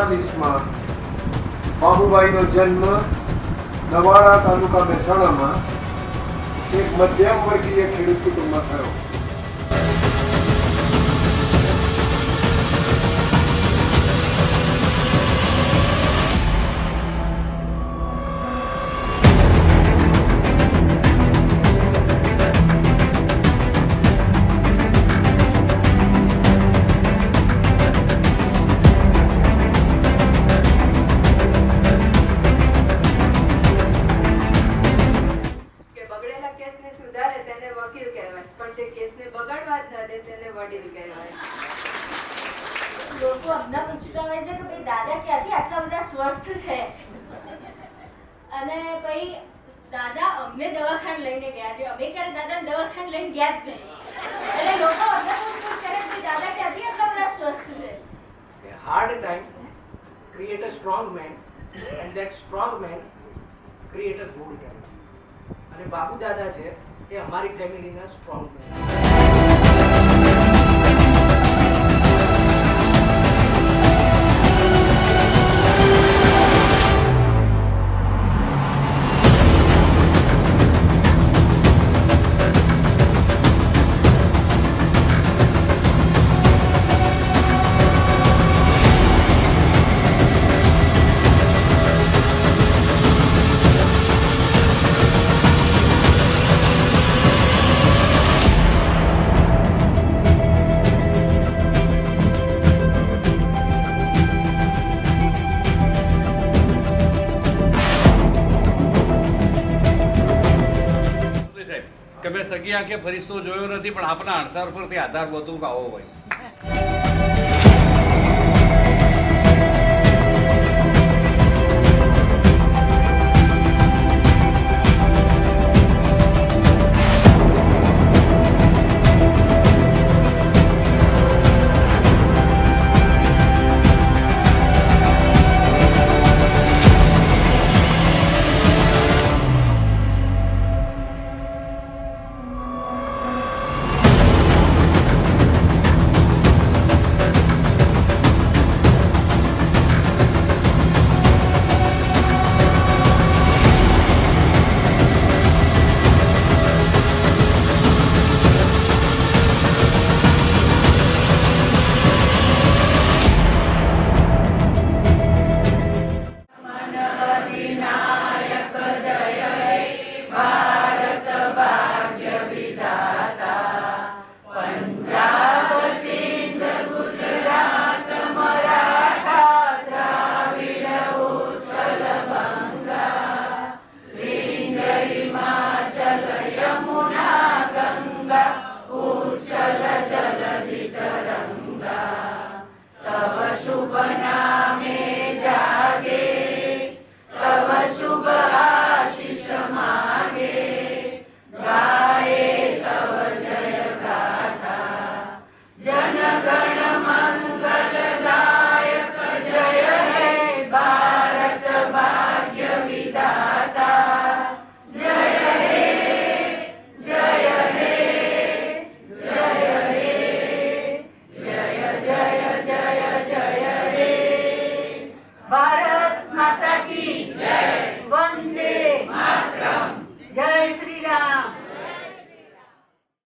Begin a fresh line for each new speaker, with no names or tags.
1944 બાબુભાઈનો જન્મ નવાડા તાલુકા મહેસાણામાં એક મધ્યમ વર્ગીય ખેડૂત કુટુંબમાં થયો.
વકીલ કહેવાય, પણ જે કેસને બગાડવા જ ન દે તેને વડીલ કહેવાય.
લોકો અમને પૂછતા હોય છે કે ભાઈ દાદા ક્યાંથી આટલા બધા સ્વસ્થ છે, અને ભાઈ દાદા અમને દવાખાને લઈને ગયા છે, અમે ક્યારે દાદાને દવાખાને લઈને ગયા જ નહીં. એટલે લોકો અમને પૂછ કરે કે દાદા ક્યાંથી આટલા બધા સ્વસ્થ છે.
A hard time create a strong man, and that strong man create a good time. અને બાબુ દાદા છે એ અમારી ફેમિલીના સ્ટ્રોંગ મેન.
કે મેં સગી આંખે ફરિશ્તો જોયો નથી, પણ આપના અણસાર પરથી આધાર બધું આવો હોય.